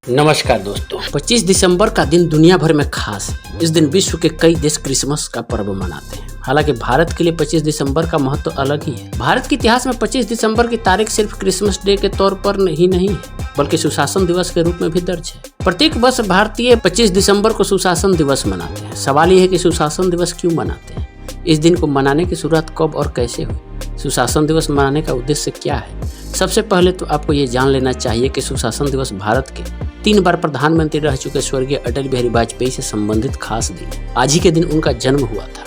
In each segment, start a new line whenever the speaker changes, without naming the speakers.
नमस्कार दोस्तों, 25 दिसंबर का दिन दुनिया भर में खास है। इस दिन विश्व के कई देश क्रिसमस का पर्व मनाते हैं। हालांकि भारत के लिए 25 दिसंबर का महत्व अलग ही है। भारत के इतिहास में 25 दिसंबर की तारीख सिर्फ क्रिसमस डे के तौर पर ही नहीं है, बल्कि सुशासन दिवस के रूप में भी दर्ज है। प्रत्येक वर्ष भारतीय 25 दिसंबर को सुशासन दिवस मनाते हैं। सवाल यह है कि सुशासन दिवस क्यों मनाते हैं? इस दिन को मनाने की शुरुआत कब और कैसे हुई? सुशासन दिवस मनाने का उद्देश्य क्या है? सबसे पहले तो आपको ये जान लेना चाहिए कि सुशासन दिवस भारत के 3 बार प्रधानमंत्री रह चुके स्वर्गीय अटल बिहारी वाजपेयी से संबंधित खास दिन। आज ही के दिन उनका जन्म हुआ था,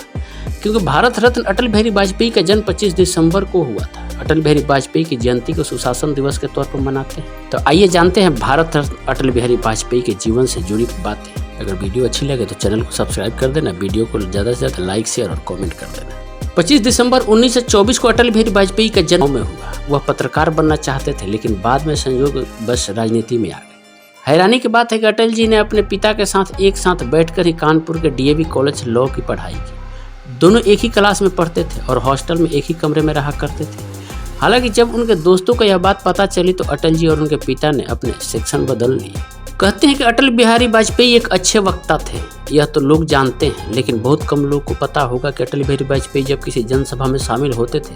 क्योंकि भारत रत्न अटल बिहारी वाजपेयी का जन्म 25 दिसंबर को हुआ था। अटल बिहारी वाजपेयी की जयंती को सुशासन दिवस के तौर पर मनाते हैं। तो आइए जानते हैं भारत रत्न अटल बिहारी वाजपेयी के जीवन से जुड़ी बातें। अगर वीडियो अच्छी लगे तो चैनल को सब्सक्राइब कर देना, वीडियो को ज़्यादा से ज़्यादा लाइक, शेयर और कमेंट कर देना। 25 दिसंबर 1924 को अटल बिहारी वाजपेयी का जन्म में हुआ। वह पत्रकार बनना चाहते थे, लेकिन बाद में संयोग बस राजनीति में आ गए। हैरानी की बात है कि अटल जी ने अपने पिता के साथ एक साथ बैठकर ही कानपुर के डीएवी कॉलेज लॉ की पढ़ाई की। दोनों एक ही क्लास में पढ़ते थे और हॉस्टल में एक ही कमरे में रहा करते थे। हालांकि जब उनके दोस्तों को यह बात पता चली तो अटल जी और उनके पिता ने अपने सेक्शन बदल लिए। कहते हैं कि अटल बिहारी वाजपेयी एक अच्छे वक्ता थे, यह तो लोग जानते हैं, लेकिन बहुत कम लोग को पता होगा कि अटल बिहारी वाजपेयी जब किसी जनसभा में शामिल होते थे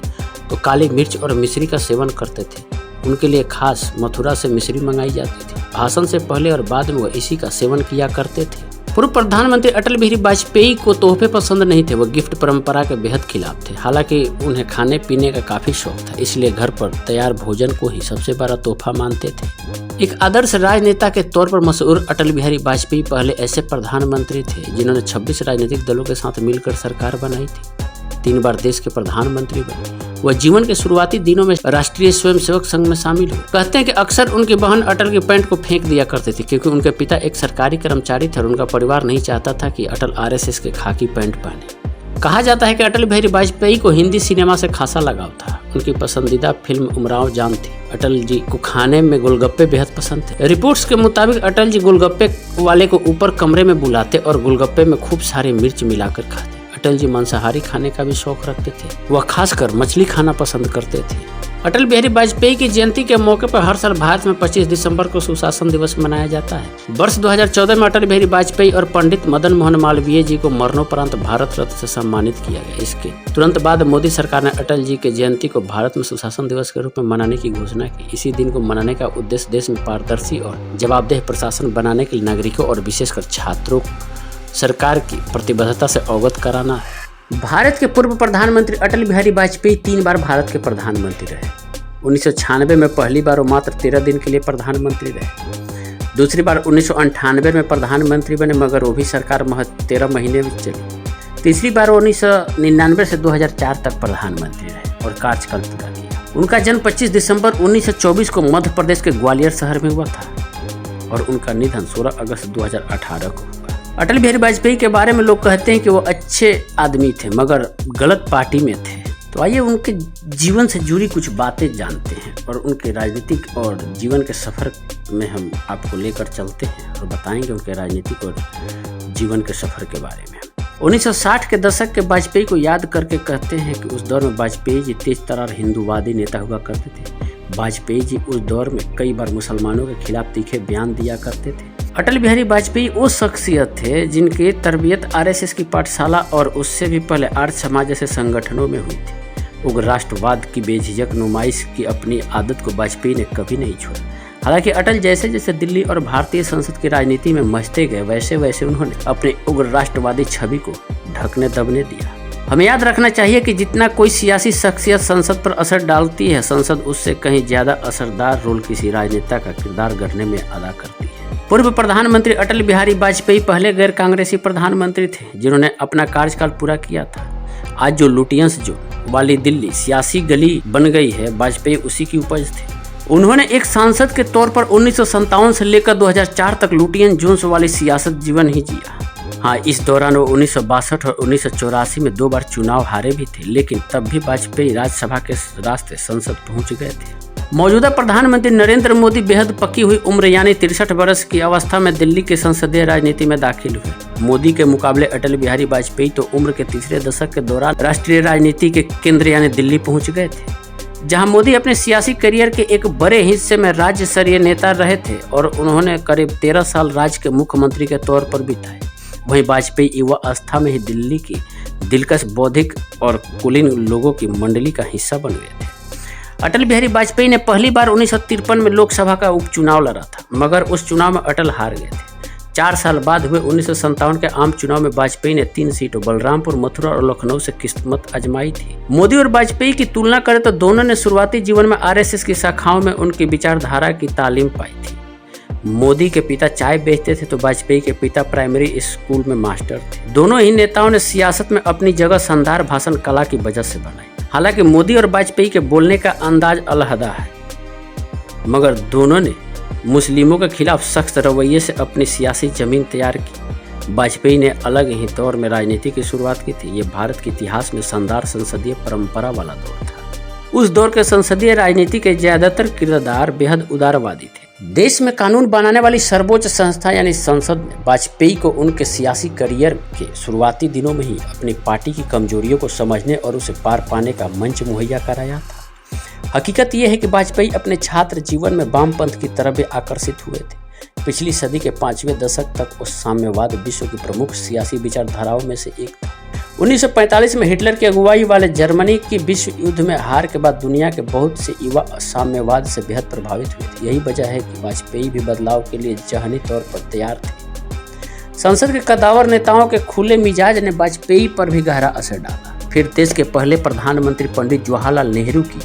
तो काली मिर्च और मिश्री का सेवन करते थे। उनके लिए खास मथुरा से मिश्री मंगाई जाती थी। भाषण से पहले और बाद में वह इसी का सेवन किया करते थे। पूर्व प्रधानमंत्री अटल बिहारी वाजपेयी को तोहफे पसंद नहीं थे। वह गिफ्ट परंपरा के बेहद खिलाफ थे। हालांकि उन्हें खाने पीने का काफी शौक था, इसलिए घर पर तैयार भोजन को ही सबसे बड़ा तोहफा मानते थे। एक आदर्श राजनेता के तौर पर मशहूर अटल बिहारी वाजपेयी पहले ऐसे प्रधानमंत्री थे जिन्होंने 26 राजनीतिक दलों के साथ मिलकर सरकार बनाई थी। 3 बार देश के प्रधानमंत्री बने। वह जीवन के शुरुआती दिनों में राष्ट्रीय स्वयंसेवक संघ में शामिल हुए। कहते हैं कि अक्सर उनकी बहन अटल के पैंट को फेंक दिया करती थी, क्योंकि उनके पिता एक सरकारी कर्मचारी थे और उनका परिवार नहीं चाहता था कि अटल आरएसएस के खाकी पैंट पहने। कहा जाता है कि अटल बिहारी वाजपेयी को हिंदी सिनेमा से खासा लगाव था। उनकी पसंदीदा फिल्म उमराव जान थी। अटल जी को खाने में गोलगप्पे बेहद पसंद थे। रिपोर्ट्स के मुताबिक अटल जी गोलगप्पे वाले को ऊपर कमरे में बुलाते और गोलगप्पे में खूब सारी मिर्च मिलाकर खाते। अटल जी मांसाहारी खाने का भी शौक रखते थे। वह खासकर मछली खाना पसंद करते थे। अटल बिहारी वाजपेयी की जयंती के मौके पर हर साल भारत में 25 दिसंबर को सुशासन दिवस मनाया जाता है। वर्ष 2014 में अटल बिहारी वाजपेयी और पंडित मदन मोहन मालवीय जी को मरणोपरांत भारत रत्न से सम्मानित किया गया। इसके तुरंत बाद मोदी सरकार ने अटल जी के जयंती को भारत में सुशासन दिवस के रूप में मनाने की घोषणा की। इसी दिन को मनाने का उद्देश्य देश में पारदर्शी और जवाबदेह प्रशासन बनाने के लिए नागरिकों और विशेषकर छात्रों को सरकार की प्रतिबद्धता से अवगत कराना है। भारत के पूर्व प्रधानमंत्री अटल बिहारी वाजपेयी 3 बार भारत के प्रधानमंत्री रहे। 1996 में पहली बार वो मात्र 13 दिन के लिए प्रधानमंत्री रहे। दूसरी बार 1998 में प्रधानमंत्री बने, मगर वो भी सरकार महज 13 महीने में चली। तीसरी बार 1999 से 2004 तक प्रधानमंत्री रहे और कार्यकाल पूरा किया। उनका जन्म 25 दिसंबर 1924 को मध्य प्रदेश के ग्वालियर शहर में हुआ था और उनका निधन 16 अगस्त 2018 को हुआ। अटल बिहारी वाजपेयी के बारे में लोग कहते हैं कि वो अच्छे आदमी थे, मगर गलत पार्टी में थे। तो आइए उनके जीवन से जुड़ी कुछ बातें जानते हैं और उनके राजनीतिक और जीवन के सफ़र में हम आपको लेकर चलते हैं और बताएंगे उनके राजनीतिक और जीवन के सफ़र के बारे में। 1960 के दशक के वाजपेयी को याद करके कहते हैं कि उस दौर में वाजपेयी जी तेज तर्रार हिंदूवादी नेता हुआ करते थे। वाजपेयी जी उस दौर में कई बार मुसलमानों के खिलाफ तीखे बयान दिया करते थे। अटल बिहारी वाजपेयी वो शख्सियत थे जिनकी तरबियत आरएसएस की पाठशाला और उससे भी पहले आर्य समाज जैसे संगठनों में हुई थी। उग्र राष्ट्रवाद की बेझिझक नुमाइश की अपनी आदत को वाजपेयी ने कभी नहीं छोड़ा। हालांकि अटल जैसे जैसे दिल्ली और भारतीय संसद की राजनीति में मचते गए, वैसे वैसे उन्होंने अपने उग्र राष्ट्रवादी छवि को ढकने दबने दिया। हमें याद रखना चाहिए कि जितना कोई सियासी शख्सियत संसद पर असर डालती है, संसद उससे कहीं ज्यादा असरदार रोल किसी राजनेता का किरदार गढ़ने में अदा करती है। पूर्व प्रधानमंत्री अटल बिहारी वाजपेयी पहले गैर कांग्रेसी प्रधानमंत्री थे जिन्होंने अपना कार्यकाल पूरा किया था। आज जो लुटियंस जो वाली दिल्ली सियासी गली बन गई है, वाजपेयी उसी की उपज थे। उन्होंने एक सांसद के तौर पर 1957 से लेकर 2004 तक लुटियन जोन्स वाली सियासत जीवन ही जिया। हाँ, इस दौरान वो 1962 और 1984 में 2 बार चुनाव हारे भी थे, लेकिन तब भी वाजपेयी राज्यसभा के रास्ते संसद पहुंच गए थे। मौजूदा प्रधानमंत्री नरेंद्र मोदी बेहद पकी हुई उम्र यानी 63 वर्ष की अवस्था में दिल्ली की संसदीय राजनीति में दाखिल हुए। मोदी के मुकाबले अटल बिहारी वाजपेयी तो उम्र के तीसरे दशक के दौरान राष्ट्रीय राजनीति के केंद्र यानी दिल्ली पहुंच गए थे। जहां मोदी अपने सियासी करियर के एक बड़े हिस्से में राज्य स्तरीय नेता रहे थे और उन्होंने करीब 13 साल राज्य के मुख्यमंत्री के तौर पर बिताए। वहीं वाजपेयी युवा अवस्था में ही दिल्ली की दिलकश बौद्धिक और कुलीन लोगों की मंडली का हिस्सा बन गए थे। अटल बिहारी वाजपेयी ने पहली बार 1953 में लोकसभा का उपचुनाव लड़ा था, मगर उस चुनाव में अटल हार गए थे। 4 साल बाद हुए 1957 के आम चुनाव में वाजपेयी ने 3 सीटों बलरामपुर, मथुरा और लखनऊ से किस्मत आजमाई थी। मोदी और वाजपेयी की तुलना करें तो दोनों ने शुरुआती जीवन में आरएसएस की शाखाओं में उनकी विचारधारा की तालीम पाई थी। मोदी के पिता चाय बेचते थे तो वाजपेयी के पिता प्राइमरी स्कूल में मास्टर थे। दोनों ही नेताओं ने सियासत में अपनी जगह शानदार भाषण कला की वजह से बनाई। हालांकि मोदी और वाजपेयी के बोलने का अंदाज अलहदा है, मगर दोनों ने मुस्लिमों के खिलाफ सख्त रवैये से अपनी सियासी जमीन तैयार की। वाजपेयी ने अलग ही दौर में राजनीति की शुरुआत की थी। ये भारत के इतिहास में शानदार संसदीय परंपरा वाला दौर था। उस दौर के संसदीय राजनीति के ज्यादातर किरदार बेहद उदारवादी थे। देश में कानून बनाने वाली सर्वोच्च संस्था यानी संसद ने वाजपेयी को उनके सियासी करियर के शुरुआती दिनों में ही अपनी पार्टी की कमजोरियों को समझने और उसे पार पाने का मंच मुहैया कराया था। हकीकत यह है कि वाजपेयी अपने छात्र जीवन में वामपंथ की तरफ भी आकर्षित हुए थे। पिछली सदी के 5वें दशक तक वो साम्यवाद विश्व की प्रमुख सियासी विचारधाराओं में से एक था। 1945 में हिटलर की अगुवाई वाले जर्मनी की विश्व युद्ध में हार के बाद दुनिया के बहुत से युवा साम्यवाद से बेहद प्रभावित हुए थे। यही वजह है कि वाजपेयी भी बदलाव के लिए ज़हनी तौर पर तैयार थे। संसद के कद्दावर नेताओं के खुले मिजाज ने वाजपेयी पर भी गहरा असर डाला। फिर देश के पहले प्रधानमंत्री पंडित जवाहरलाल नेहरू की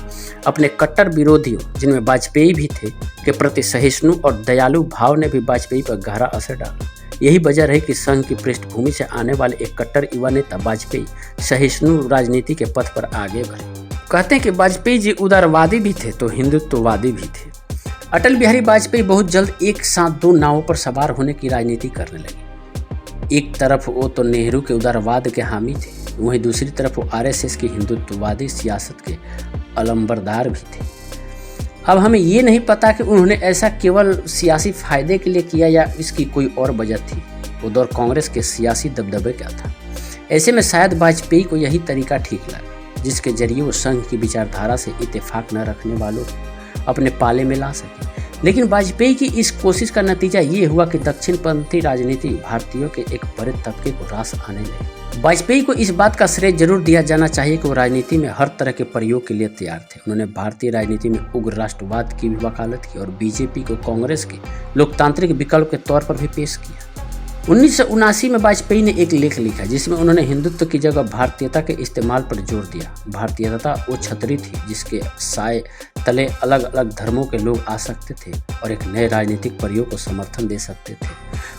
अपने कट्टर विरोधियों, जिनमें वाजपेयी भी थे, के प्रति सहिष्णु और दयालु भाव ने भी वाजपेयी पर गहरा असर डाला। यही वजह रही कि संघ की पृष्ठभूमि से आने वाले एक कट्टर युवा नेता वाजपेयी सहिष्णु राजनीति के पथ पर आगे बढ़े। कहते हैं कि वाजपेयी जी उदारवादी भी थे तो हिंदुत्ववादी भी थे। अटल बिहारी वाजपेयी बहुत जल्द एक साथ 2 नावों पर सवार होने की राजनीति करने लगे। एक तरफ वो तो नेहरू के उदारवाद के हामी थे, वहीं दूसरी तरफ वो आरएसएस की हिंदुत्ववादी सियासत के अलंबरदार भी थे। अब हमें ये नहीं पता कि उन्होंने ऐसा केवल सियासी फायदे के लिए किया या इसकी कोई और वजह थी। वो दौर कांग्रेस के सियासी दबदबे का था। ऐसे में शायद वाजपेयी को यही तरीका ठीक लगा, जिसके जरिए वो संघ की विचारधारा से इत्तेफाक न रखने वालों को अपने पाले में ला सके। लेकिन वाजपेयी की इस कोशिश का नतीजा ये हुआ कि दक्षिणपंथी राजनीति भारतीयों के एक बड़े तबके को रास आने लगी। वाजपेयी को इस बात का श्रेय जरूर दिया जाना चाहिए कि वो राजनीति में हर तरह के प्रयोग के लिए तैयार थे। उन्होंने भारतीय राजनीति में उग्र राष्ट्रवाद की भी वकालत की और बीजेपी को कांग्रेस के लोकतांत्रिक विकल्प के तौर पर भी पेश किया। 1979 में वाजपेयी ने एक लेख लिखा जिसमें उन्होंने हिंदुत्व की जगह भारतीयता के इस्तेमाल पर जोर दिया। भारतीयता वो छतरी थी जिसके साए तले अलग अलग धर्मों के लोग आ सकते थे और एक नए राजनीतिक प्रयोग को समर्थन दे सकते थे।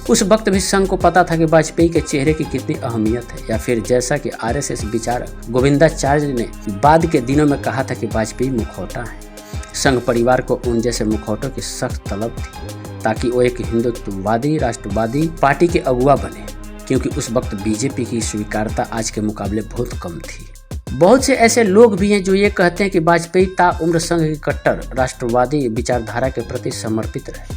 उस वक्त भी संघ को पता था कि वाजपेयी के चेहरे की कितनी अहमियत है, या फिर जैसा कि आरएसएस विचारक गोविंदाचार्य ने बाद के दिनों में कहा था कि वाजपेयी मुखौटा है। संघ परिवार को उन जैसे मुखौटों की सख्त तलब थी ताकि वो एक हिंदुत्ववादी राष्ट्रवादी पार्टी के अगुवा बने, क्योंकि उस वक्त बीजेपी की स्वीकार्यता आज के मुकाबले बहुत कम थी। बहुत से ऐसे लोग भी हैं जो ये कहते हैं कि वाजपेयी ताउम्र संघ की कट्टर राष्ट्रवादी विचारधारा के प्रति समर्पित रहे।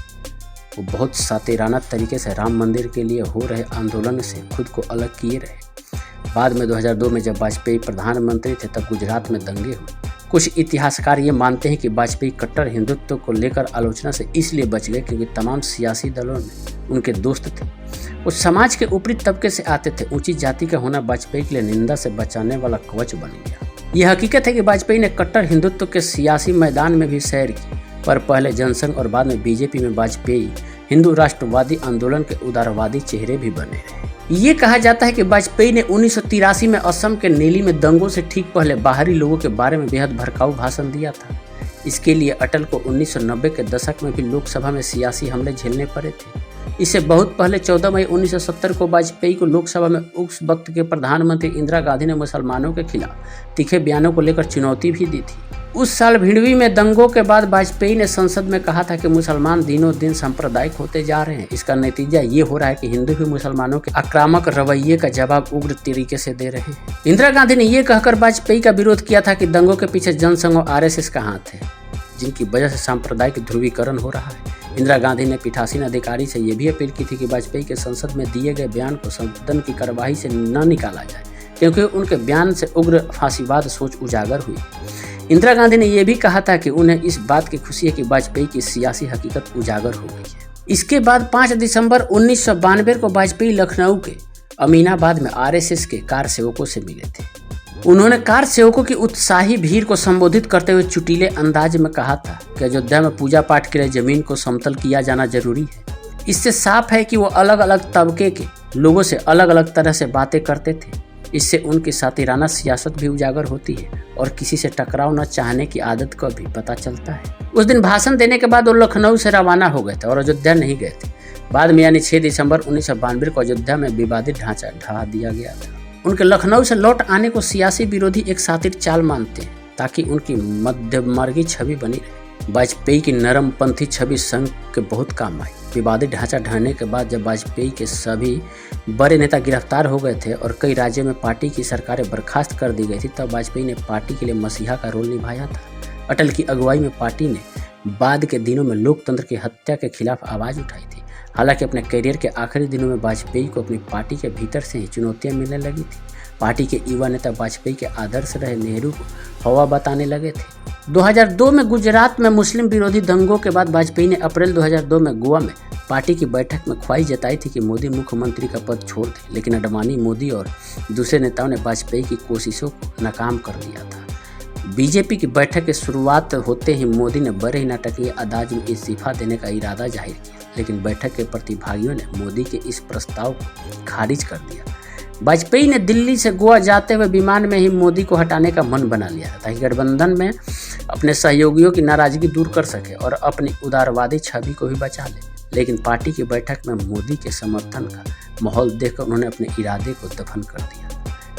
वो बहुत सातिराना तरीके से राम मंदिर के लिए हो रहे आंदोलन से खुद को अलग किए रहे। बाद में 2002 में जब वाजपेयी प्रधानमंत्री थे तब गुजरात में दंगे हुए। कुछ इतिहासकार ये मानते हैं कि वाजपेयी कट्टर हिंदुत्व को लेकर आलोचना से इसलिए बच गए क्योंकि तमाम सियासी दलों में उनके दोस्त थे। वो समाज के ऊपरी तबके से आते थे। ऊंची जाति का होना वाजपेयी के लिए निंदा से बचाने वाला कवच बन गया। यह हकीकत है कि वाजपेयी ने कट्टर हिंदुत्व के सियासी मैदान में भी सैर की, पर पहले जनसंघ और बाद में बीजेपी में वाजपेयी हिंदू राष्ट्रवादी आंदोलन के उदारवादी चेहरे भी बने रहे। ये कहा जाता है कि वाजपेयी ने 1983 में असम के नेली में दंगों से ठीक पहले बाहरी लोगों के बारे में बेहद भड़काऊ भाषण दिया था। इसके लिए अटल को 1990 के दशक में भी लोकसभा में सियासी हमले झेलने पड़े थे। इससे बहुत पहले 14 मई 1970 को वाजपेयी को लोकसभा में उस वक्त के प्रधानमंत्री इंदिरा गांधी ने मुसलमानों के खिलाफ तीखे बयानों को लेकर चुनौती भी दी थी। उस साल भिंडवी में दंगों के बाद वाजपेयी ने संसद में कहा था कि मुसलमान दिनों दिन सांप्रदायिक होते जा रहे हैं। इसका नतीजा ये हो रहा है कि हिंदू भी मुसलमानों के आक्रामक रवैये का जवाब उग्र तरीके से दे रहे हैं। इंदिरा गांधी ने यह कहकर वाजपेयी का विरोध किया था कि दंगों के पीछे जनसंघ और आरएसएस का हाथ है, जिनकी वजह से सांप्रदायिक ध्रुवीकरण हो रहा है। इंदिरा गांधी ने पीठासीन अधिकारी से यह भी अपील की थी कि वाजपेयी के संसद में दिए गए बयान को सदन की कार्यवाही से न निकाला जाए, क्योंकि उनके बयान से उग्र फांसीवाद सोच उजागर हुई। इंदिरा गांधी ने यह भी कहा था कि उन्हें इस बात की खुशी है कि वाजपेयी की सियासी हकीकत उजागर हो गई है। इसके बाद 5 दिसंबर 1992 को वाजपेयी लखनऊ के अमीनाबाद में आरएसएस के कार सेवकों से मिले थे। उन्होंने कार सेवकों की उत्साही भीड़ को संबोधित करते हुए चुटीले अंदाज में कहा था कि अयोध्या में पूजा पाठ के लिए जमीन को समतल किया जाना जरूरी है। इससे साफ है कि वो अलग अलग तबके के लोगों से अलग अलग तरह से बातें करते थे। इससे उनकी सातिराना सियासत भी उजागर होती है और किसी से टकराव न चाहने की आदत का भी पता चलता है। उस दिन भाषण देने के बाद वो लखनऊ से रवाना हो गए थे और अयोध्या नहीं गए थे। बाद में यानी 6 दिसंबर 1992 को अयोध्या में विवादित ढांचा ढहा दिया गया था। उनके लखनऊ से लौट आने को सियासी विरोधी एक सातिर चाल मानते हैं ताकि उनकी मध्यमार्गी छवि बनी रहे। वाजपेयी की नरमपंथी छवि संघ के बहुत काम आई। विवादित ढांचा ढहने के बाद जब वाजपेयी के सभी बड़े नेता गिरफ्तार हो गए थे और कई राज्यों में पार्टी की सरकारें बर्खास्त कर दी गई थी, तब वाजपेयी ने पार्टी के लिए मसीहा का रोल निभाया था। अटल की अगुवाई में पार्टी ने बाद के दिनों में लोकतंत्र की हत्या के खिलाफ आवाज़ उठाई थी। हालांकि अपने करियर के आखिरी दिनों में वाजपेयी को अपनी पार्टी के भीतर से ही चुनौतियां मिलने लगी थी। पार्टी के युवा नेता वाजपेयी के आदर्श रहे नेहरू को हवा बताने लगे थे। 2002 में गुजरात में मुस्लिम विरोधी दंगों के बाद वाजपेयी ने अप्रैल 2002 में गोवा में पार्टी की बैठक में ख्वाहिश जताई थी कि मोदी मुख्यमंत्री का पद छोड़ दें, लेकिन अडवाणी, मोदी और दूसरे नेताओं ने वाजपेयी की कोशिशों को नाकाम कर दिया था। बीजेपी की बैठक की शुरुआत होते ही मोदी ने बड़े ही नाटकीय अंदाज में इस्तीफा देने का इरादा जाहिर किया, लेकिन बैठक के प्रतिभागियों ने मोदी के इस प्रस्ताव को खारिज कर दिया। वाजपेयी ने दिल्ली से गोवा जाते हुए विमान में ही मोदी को हटाने का मन बना लिया ताकि गठबंधन में अपने सहयोगियों की नाराजगी दूर कर सके और अपनी उदारवादी छवि को भी बचा ले। लेकिन पार्टी की बैठक में मोदी के समर्थन का माहौल देखकर उन्होंने अपने इरादे को दफन कर दिया।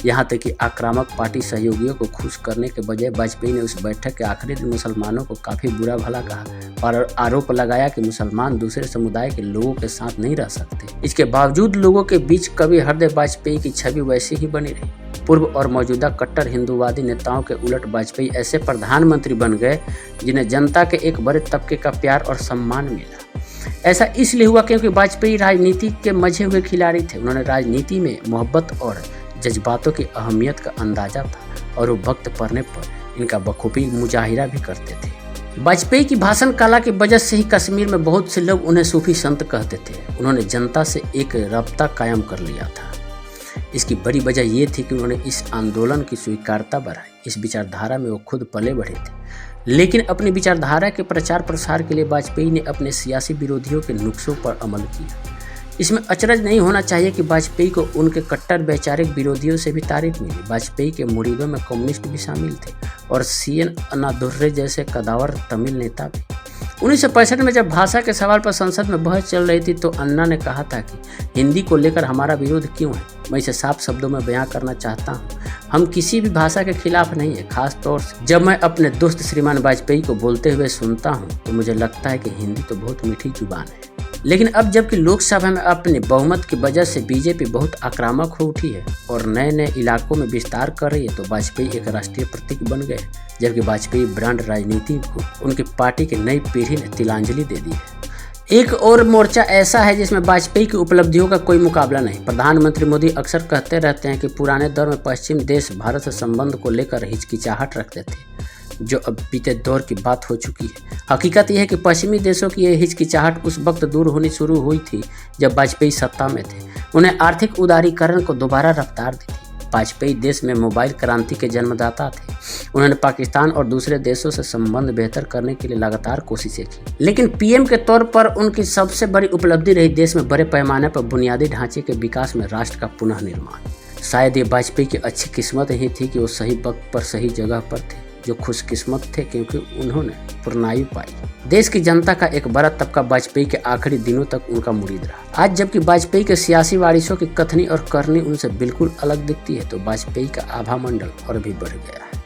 यहाँ तक कि आक्रामक पार्टी सहयोगियों को खुश करने के बजाय वाजपेयी ने उस बैठक के आखिरी दिन मुसलमानों को काफ़ी बुरा भला कहा और आरोप लगाया कि मुसलमान दूसरे समुदाय के लोगों के साथ नहीं रह सकते। इसके बावजूद लोगों के बीच कवि हृदय वाजपेयी की छवि वैसी ही बनी रही। पूर्व और मौजूदा कट्टर हिंदूवादी नेताओं के उलट वाजपेयी ऐसे प्रधानमंत्री बन गए जिन्हें जनता के एक बड़े तबके का प्यार और सम्मान मिला। ऐसा इसलिए हुआ क्योंकि वाजपेयी राजनीति के मजे हुए खिलाड़ी थे। उन्होंने राजनीति में मोहब्बत और जज्बातों की अहमियत का अंदाजा था और वो वक्त पड़ने पर इनका बखूबी मुजाहिरा भी करते थे। वाजपेयी की भाषण कला की वजह से ही कश्मीर में बहुत से लोग उन्हें सूफी संत कहते थे। उन्होंने जनता से एक रब्ता कायम कर लिया था। इसकी बड़ी वजह ये थी कि उन्होंने इस आंदोलन की स्वीकारता बढ़ाई। इस विचारधारा में वो खुद पले बढ़े थे, लेकिन अपनी विचारधारा के प्रचार प्रसार के लिए वाजपेयी ने अपने सियासी विरोधियों के नुस्खों पर अमल किया। इसमें अचरज नहीं होना चाहिए कि वाजपेयी को उनके कट्टर वैचारिक विरोधियों से भी तारीफ मिली। वाजपेयी के मुरीदों में कम्युनिस्ट भी शामिल थे और CN अन्नादुर्रे जैसे कदावर तमिल नेता भी। 1965 में जब भाषा के सवाल पर संसद में बहस चल रही थी तो अन्ना ने कहा था कि हिंदी को लेकर हमारा विरोध क्यों है। मैं इसे साफ शब्दों में बयां करना चाहता हूं, हम किसी भी भाषा के खिलाफ नहीं है। खास तौर से जब मैं अपने दोस्त श्रीमान वाजपेयी को बोलते हुए सुनता हूं तो मुझे लगता है कि हिंदी तो बहुत मीठी जुबान है। लेकिन अब जबकि लोकसभा में अपने बहुमत की वजह से बीजेपी बहुत आक्रामक हो उठी है और नए नए इलाकों में विस्तार कर रही है, तो वाजपेयी एक राष्ट्रीय प्रतीक बन गए। जबकि वाजपेयी ब्रांड राजनीति को उनकी पार्टी की नई पीढ़ी ने तिलांजलि दे दी है। एक और मोर्चा ऐसा है जिसमें वाजपेयी की उपलब्धियों का कोई मुकाबला नहीं। प्रधानमंत्री मोदी अक्सर कहते रहते हैं कि पुराने दौर में पश्चिम देश भारत से संबंध को लेकर हिचकिचाहट रखते थे, जो अब बीते दौर की बात हो चुकी है। हकीकत यह है कि पश्चिमी देशों की यह हिचकिचाहट उस वक्त दूर होनी शुरू हुई थी जब वाजपेयी सत्ता में थे। उन्हें आर्थिक उदारीकरण को दोबारा रफ्तार दी थी। वाजपेयी देश में मोबाइल क्रांति के जन्मदाता थे। उन्होंने पाकिस्तान और दूसरे देशों से संबंध बेहतर करने के लिए लगातार कोशिशें की, लेकिन PM के तौर पर उनकी सबसे बड़ी उपलब्धि रही देश में बड़े पैमाने पर बुनियादी ढांचे के विकास में राष्ट्र का पुनः निर्माण। शायद ये वाजपेयी की अच्छी किस्मत ही थी कि वो सही वक्त पर सही जगह पर थे, जो खुशकिस्मत थे क्योंकि उन्होंने पूर्णायु पाई। देश की जनता का एक बड़ा तबका वाजपेयी के आखिरी दिनों तक उनका मुरीद रहा। आज जबकि वाजपेयी के सियासी वारिसों की कथनी और करनी उनसे बिल्कुल अलग दिखती है, तो वाजपेयी का आभा मंडल और भी बढ़ गया है।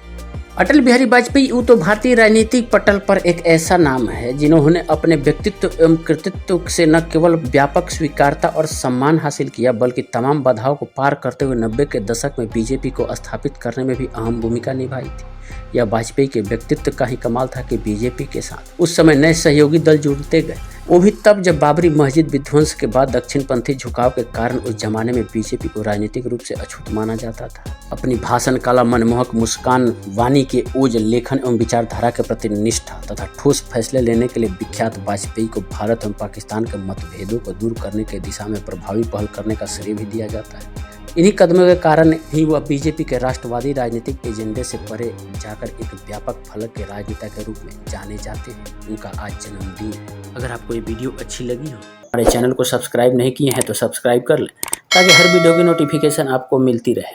अटल बिहारी वाजपेयी यूँ तो भारतीय राजनीतिक पटल पर एक ऐसा नाम है जिन्होंने अपने व्यक्तित्व एवं कृतित्व से न केवल व्यापक स्वीकारता और सम्मान हासिल किया, बल्कि तमाम बाधाओं को पार करते हुए 90 के दशक में बीजेपी को स्थापित करने में भी अहम भूमिका निभाई थी। यह वाजपेयी के व्यक्तित्व का ही कमाल था कि बीजेपी के साथ उस समय नए सहयोगी दल जुड़ते गए, वो भी तब जब बाबरी मस्जिद विध्वंस के बाद दक्षिणपंथी झुकाव के कारण उस जमाने में बीजेपी को राजनीतिक रूप से अछूत माना जाता था। अपनी भाषण कला, मनमोहक मुस्कान, वाणी के ओज, लेखन एवं विचारधारा के प्रति निष्ठा तथा ठोस फैसले लेने के लिए विख्यात वाजपेयी को भारत एवं पाकिस्तान के मतभेदों को दूर करने की दिशा में प्रभावी पहल करने का श्रेय भी दिया जाता है। इन्हीं कदमों के कारण ही वह बीजेपी के राष्ट्रवादी राजनीतिक एजेंडे से परे जाकर एक व्यापक फलक के राजनेता के रूप में जाने जाते हैं। उनका आज जन्मदिन है। अगर आपको ये वीडियो अच्छी लगी हो, हमारे चैनल को सब्सक्राइब नहीं किए हैं तो सब्सक्राइब कर लें ताकि हर वीडियो की नोटिफिकेशन आपको मिलती रहे।